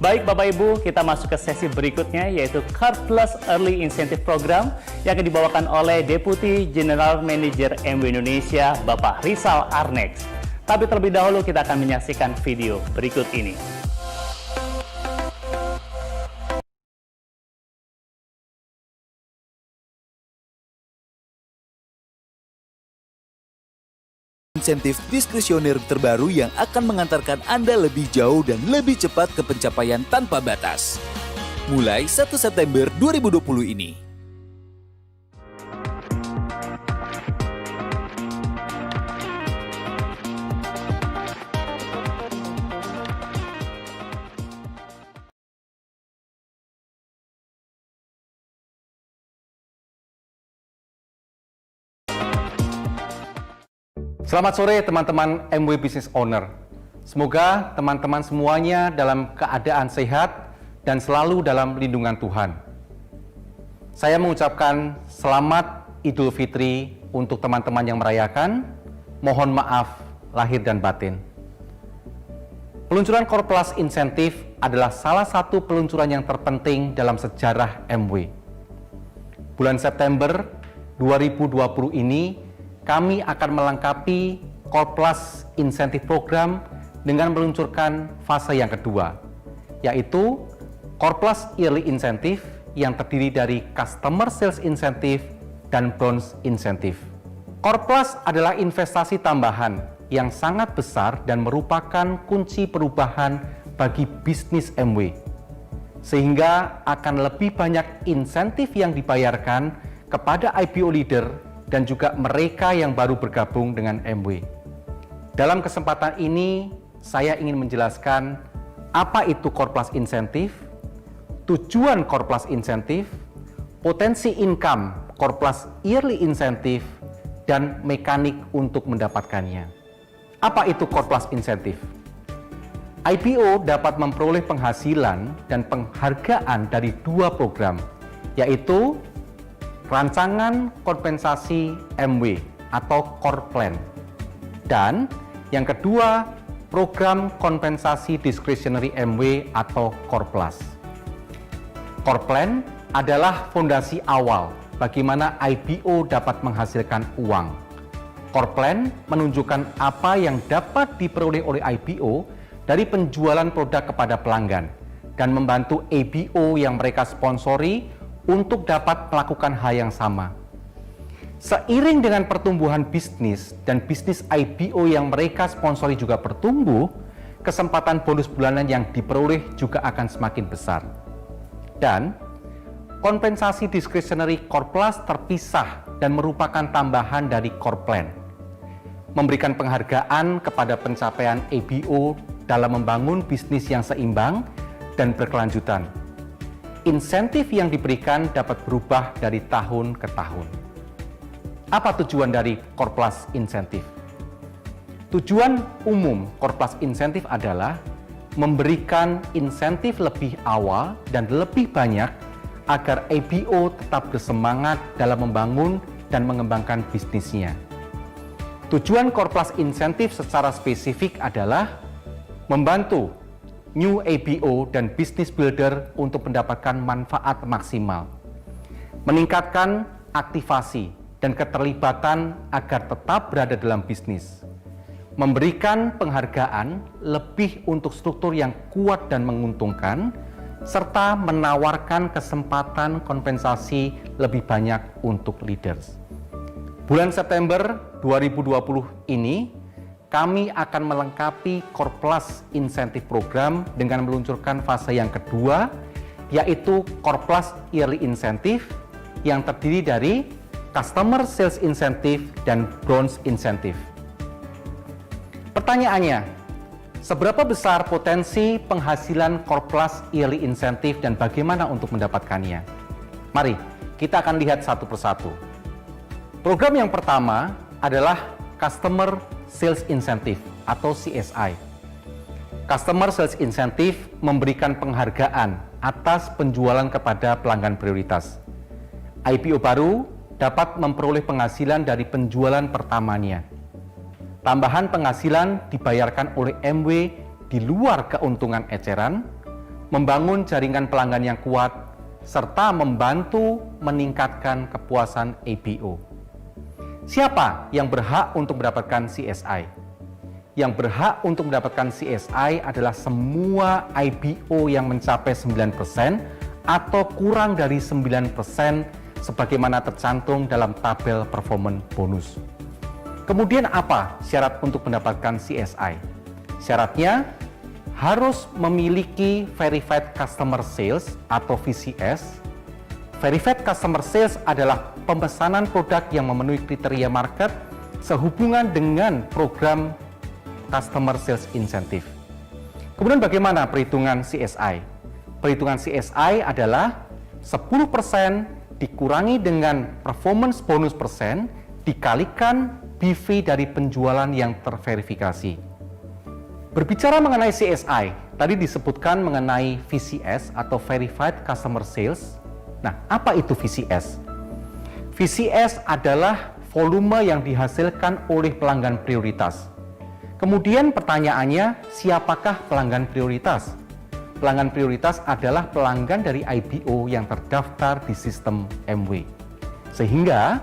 Baik Bapak Ibu, kita masuk ke sesi berikutnya yaitu Car Plus Early Incentive Program yang akan dibawakan oleh Deputi General Manager MW Indonesia, Bapak Rizal Arnex. Tapi terlebih dahulu kita akan menyaksikan video berikut ini. Insentif diskresioner terbaru yang akan mengantarkan Anda lebih jauh dan lebih cepat ke pencapaian tanpa batas. Mulai 1 September 2020 ini. Selamat sore teman-teman MW Business Owner. Semoga teman-teman semuanya dalam keadaan sehat dan selalu dalam lindungan Tuhan. Saya mengucapkan selamat Idul Fitri untuk teman-teman yang merayakan. Mohon maaf lahir dan batin. Peluncuran Core Plus Insentif adalah salah satu peluncuran yang terpenting dalam sejarah MW. Bulan September 2020 ini kami akan melengkapi Core Plus Incentive Program dengan meluncurkan fase yang kedua, yaitu Core Plus Yearly Incentive yang terdiri dari Customer Sales Incentive dan Bronze Incentive. Core Plus adalah investasi tambahan yang sangat besar dan merupakan kunci perubahan bagi bisnis MW, sehingga akan lebih banyak insentif yang dibayarkan kepada IPO leader dan juga mereka yang baru bergabung dengan MW. Dalam kesempatan ini, saya ingin menjelaskan apa itu Core Plus Incentive, tujuan Core Plus Incentive, potensi income Core Plus Yearly Incentive, dan mekanik untuk mendapatkannya. Apa itu Core Plus Incentive? IPO dapat memperoleh penghasilan dan penghargaan dari dua program, yaitu Rancangan Kompensasi MW atau Core Plan, dan yang kedua Program Kompensasi Discretionary MW atau Core Plus. Core Plan adalah fondasi awal bagaimana IPO dapat menghasilkan uang. Core Plan menunjukkan apa yang dapat diperoleh oleh IPO dari penjualan produk kepada pelanggan dan membantu ABO yang mereka sponsori untuk dapat melakukan hal yang sama. Seiring dengan pertumbuhan bisnis dan bisnis IPO yang mereka sponsori juga bertumbuh, kesempatan bonus bulanan yang diperoleh juga akan semakin besar. Dan kompensasi discretionary Core Plus terpisah dan merupakan tambahan dari Core Plan, memberikan penghargaan kepada pencapaian ABO dalam membangun bisnis yang seimbang dan berkelanjutan. Insentif yang diberikan dapat berubah dari tahun ke tahun. Apa tujuan dari Core Plus Incentive? Tujuan umum Core Plus Incentive adalah memberikan insentif lebih awal dan lebih banyak agar ABO tetap bersemangat dalam membangun dan mengembangkan bisnisnya. Tujuan Core Plus Incentive secara spesifik adalah membantu new ABO dan business builder untuk mendapatkan manfaat maksimal, meningkatkan aktivasi dan keterlibatan agar tetap berada dalam bisnis, memberikan penghargaan lebih untuk struktur yang kuat dan menguntungkan, serta menawarkan kesempatan kompensasi lebih banyak untuk leaders. Bulan September 2020 ini, kami akan melengkapi Core Plus Incentive Program dengan meluncurkan fase yang kedua, yaitu Core Plus Yearly Incentive yang terdiri dari Customer Sales Incentive dan Bronze Incentive. Pertanyaannya, seberapa besar potensi penghasilan Core Plus Yearly Incentive dan bagaimana untuk mendapatkannya? Mari kita akan lihat satu persatu. Program yang pertama adalah Customer Sales Incentive atau CSI. Customer Sales Incentive memberikan penghargaan atas penjualan kepada pelanggan prioritas. IPO baru dapat memperoleh penghasilan dari penjualan pertamanya. Tambahan penghasilan dibayarkan oleh MW di luar keuntungan eceran, membangun jaringan pelanggan yang kuat, serta membantu meningkatkan kepuasan IBO. Siapa yang berhak untuk mendapatkan CSI? Yang berhak untuk mendapatkan CSI adalah semua IBO yang mencapai 9% atau kurang dari 9% sebagaimana tercantum dalam tabel performance bonus. Kemudian apa syarat untuk mendapatkan CSI? Syaratnya harus memiliki Verified Customer Sales atau VCS. Verified Customer Sales adalah pemesanan produk yang memenuhi kriteria market sehubungan dengan program Customer Sales Incentive. Kemudian bagaimana perhitungan CSI? Perhitungan CSI adalah 10% dikurangi dengan performance bonus persen dikalikan BV dari penjualan yang terverifikasi. Berbicara mengenai CSI, tadi disebutkan mengenai VCS atau Verified Customer Sales. Nah, apa itu VCS? VCS adalah volume yang dihasilkan oleh pelanggan prioritas. Kemudian pertanyaannya, siapakah pelanggan prioritas? Pelanggan prioritas adalah pelanggan dari IBO yang terdaftar di sistem MW. Sehingga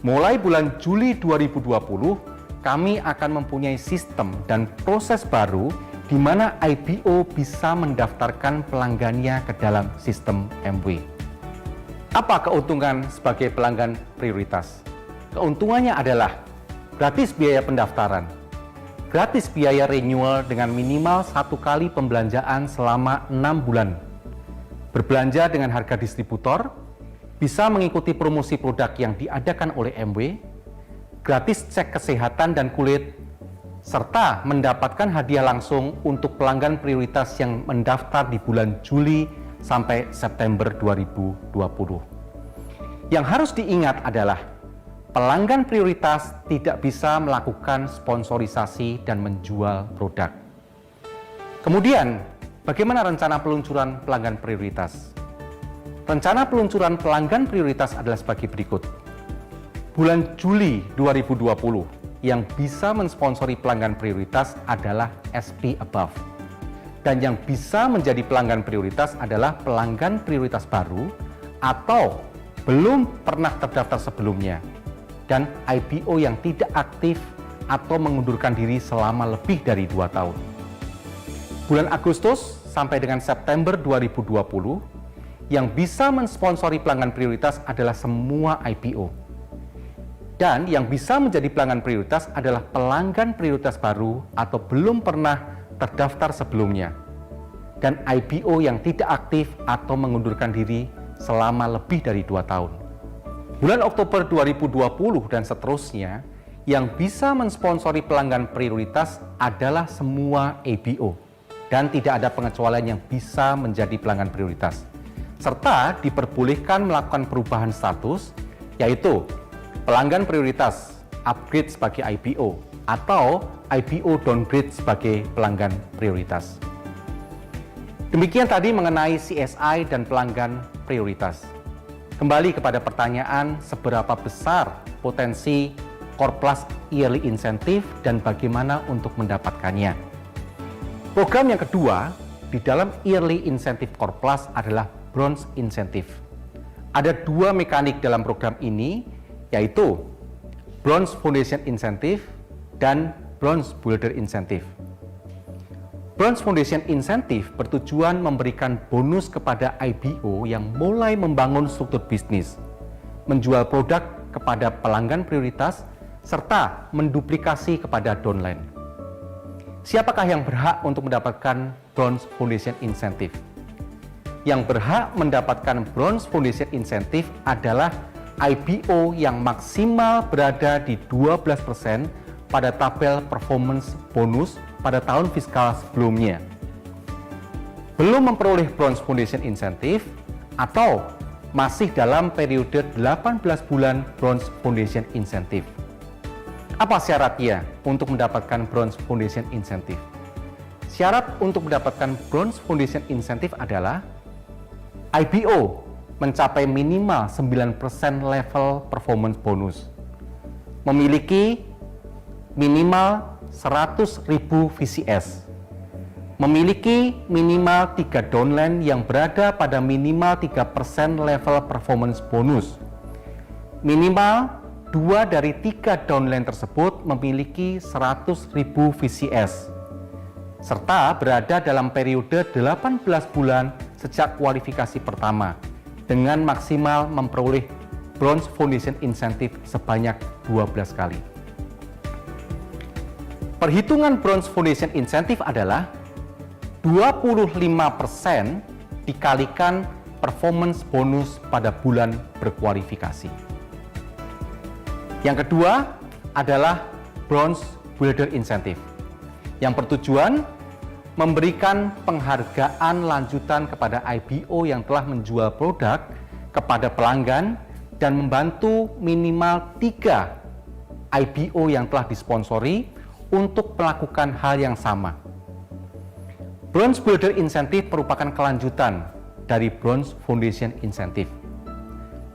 mulai bulan Juli 2020, kami akan mempunyai sistem dan proses baru di mana IBO bisa mendaftarkan pelanggannya ke dalam sistem MW. Apa keuntungan sebagai pelanggan prioritas? Keuntungannya adalah gratis biaya pendaftaran, gratis biaya renewal dengan minimal 1 kali pembelanjaan selama 6 bulan. Berbelanja dengan harga distributor, bisa mengikuti promosi produk yang diadakan oleh MW, gratis cek kesehatan dan kulit, serta mendapatkan hadiah langsung untuk pelanggan prioritas yang mendaftar di bulan Juli sampai September 2020. Yang harus diingat adalah pelanggan prioritas tidak bisa melakukan sponsorisasi dan menjual produk. Kemudian, bagaimana rencana peluncuran pelanggan prioritas? Rencana peluncuran pelanggan prioritas adalah sebagai berikut. Bulan Juli 2020, yang bisa mensponsori pelanggan prioritas adalah SP Above. Dan yang bisa menjadi pelanggan prioritas adalah pelanggan prioritas baru atau belum pernah terdaftar sebelumnya, dan IBO yang tidak aktif atau mengundurkan diri selama lebih dari 2 tahun. Bulan Agustus sampai dengan September 2020, yang bisa mensponsori pelanggan prioritas adalah semua IBO. Dan yang bisa menjadi pelanggan prioritas adalah pelanggan prioritas baru atau belum pernah terdaftar sebelumnya, dan IBO yang tidak aktif atau mengundurkan diri selama lebih dari 2 tahun. Bulan Oktober 2020 dan seterusnya, yang bisa mensponsori pelanggan prioritas adalah semua IBO, dan tidak ada pengecualian yang bisa menjadi pelanggan prioritas. Serta diperbolehkan melakukan perubahan status, yaitu pelanggan prioritas upgrade sebagai IBO atau IBO downgrade sebagai pelanggan prioritas. Demikian tadi mengenai CSI dan pelanggan prioritas. Kembali kepada pertanyaan, seberapa besar potensi Core Plus Yearly Incentive dan bagaimana untuk mendapatkannya. Program yang kedua di dalam Yearly Incentive Core Plus adalah Bronze Incentive. Ada 2 mekanik dalam program ini, yaitu Bronze Foundation Incentive dan Bronze Builder Incentive. Bronze Foundation Incentive bertujuan memberikan bonus kepada IBO yang mulai membangun struktur bisnis, menjual produk kepada pelanggan prioritas, serta menduplikasi kepada downline. Siapakah yang berhak untuk mendapatkan Bronze Foundation Incentive? Yang berhak mendapatkan Bronze Foundation Incentive adalah IBO yang maksimal berada di 12% pada tabel performance bonus pada tahun fiskal sebelumnya, belum memperoleh Bronze Foundation Incentive, atau masih dalam periode 18 bulan Bronze Foundation Incentive. Apa syaratnya untuk mendapatkan Bronze Foundation Incentive? Syarat untuk mendapatkan Bronze Foundation Incentive adalah IBO mencapai minimal 9% level performance bonus, memiliki minimal 100.000 VCS, memiliki minimal 3 downline yang berada pada minimal 3% level performance bonus. Minimal 2 dari 3 downline tersebut memiliki 100.000 VCS, serta berada dalam periode 18 bulan sejak kualifikasi pertama, dengan maksimal memperoleh Bronze Foundation Incentive sebanyak 12 kali. Perhitungan Bronze Foundation Incentive adalah 25% dikalikan performance bonus pada bulan berkualifikasi. Yang kedua adalah Bronze Builder Incentive, yang bertujuan memberikan penghargaan lanjutan kepada IBO yang telah menjual produk kepada pelanggan dan membantu minimal 3 IBO yang telah disponsori untuk melakukan hal yang sama. Bronze Builder Incentive merupakan kelanjutan dari Bronze Foundation Incentive,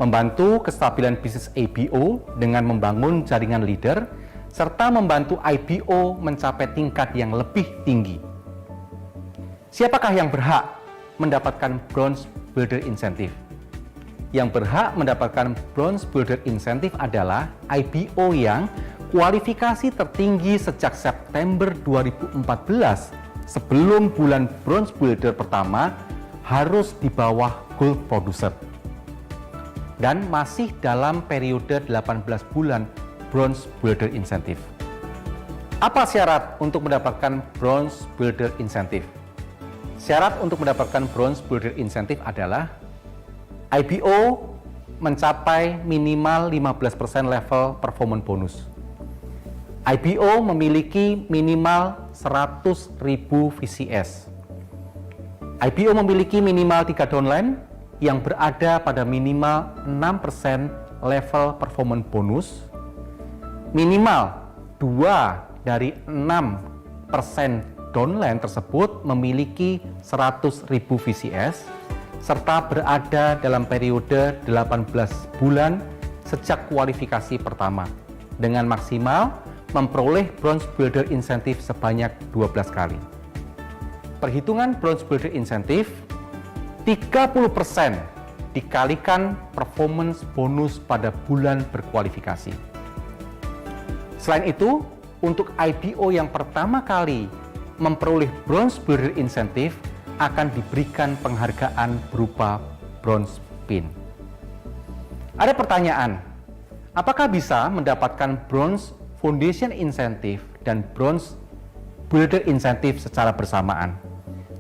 membantu kestabilan bisnis IBO dengan membangun jaringan leader, serta membantu IBO mencapai tingkat yang lebih tinggi. Siapakah yang berhak mendapatkan Bronze Builder Incentive? Yang berhak mendapatkan Bronze Builder Incentive adalah IBO yang kualifikasi tertinggi sejak September 2014 sebelum bulan Bronze Builder pertama harus di bawah Gold Producer dan masih dalam periode 18 bulan Bronze Builder Incentive. Apa syarat untuk mendapatkan Bronze Builder Incentive? Syarat untuk mendapatkan Bronze Builder Incentive adalah IBO mencapai minimal 15% level performance bonus. IBO memiliki minimal 100.000 VCS. IBO memiliki minimal 3 downline yang berada pada minimal 6% level performance bonus. Minimal 2 dari 6% downline tersebut memiliki 100.000 VCS serta berada dalam periode 18 bulan sejak kualifikasi pertama dengan maksimal memperoleh Bronze Builder Incentive sebanyak 12 kali. Perhitungan Bronze Builder Incentive 30% dikalikan performance bonus pada bulan berkualifikasi. Selain itu, untuk IBO yang pertama kali memperoleh Bronze Builder Incentive akan diberikan penghargaan berupa Bronze Pin. Ada pertanyaan, apakah bisa mendapatkan Bronze Foundation Incentive dan Bronze Builder Incentive secara bersamaan?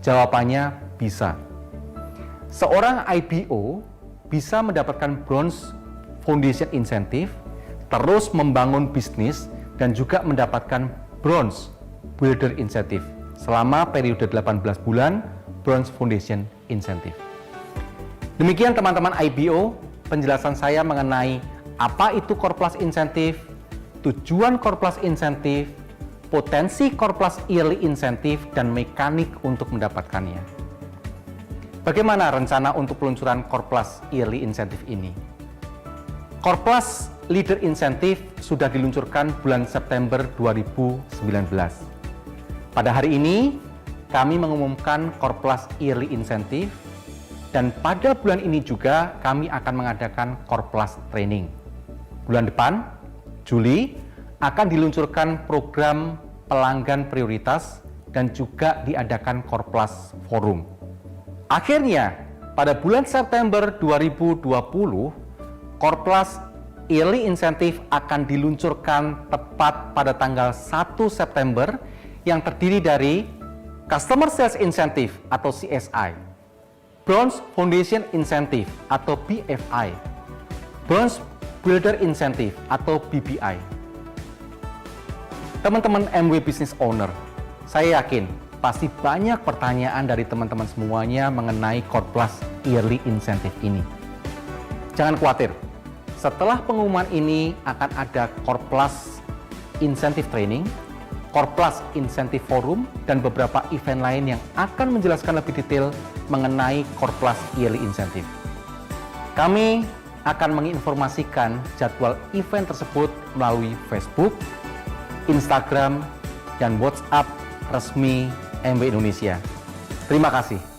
Jawabannya bisa. Seorang IBO bisa mendapatkan Bronze Foundation Incentive, terus membangun bisnis, dan juga mendapatkan Bronze Builder Incentive selama periode 18 bulan Bronze Foundation Incentive. Demikian teman-teman IBO, penjelasan saya mengenai apa itu Core Plus Incentive, tujuan Core Plus Incentive, potensi Core Plus Yearly Incentive, dan mekanik untuk mendapatkannya. Bagaimana rencana untuk peluncuran Core Plus Yearly Incentive ini? Core Plus Leader Incentive sudah diluncurkan bulan September 2019. Pada hari ini, kami mengumumkan Core Plus Yearly Incentive, dan pada bulan ini juga kami akan mengadakan Core Plus Training. Bulan depan, Juli, akan diluncurkan program pelanggan prioritas dan juga diadakan Core Plus Forum. Akhirnya, pada bulan September 2020, Core Plus Yearly Incentive akan diluncurkan tepat pada tanggal 1 September yang terdiri dari Customer Sales Incentive atau CSI, Bronze Foundation Incentive atau BFI, Bronze Builder Incentive atau BBI. Teman-teman MW Business Owner, saya yakin pasti banyak pertanyaan dari teman-teman semuanya mengenai Core Plus Yearly Incentive ini. Jangan khawatir, setelah pengumuman ini akan ada Core Plus Incentive Training, Core Plus Incentive Forum, dan beberapa event lain yang akan menjelaskan lebih detail mengenai Core Plus Yearly Incentive. Kami akan menginformasikan jadwal event tersebut melalui Facebook, Instagram, dan WhatsApp resmi MW Indonesia. Terima kasih.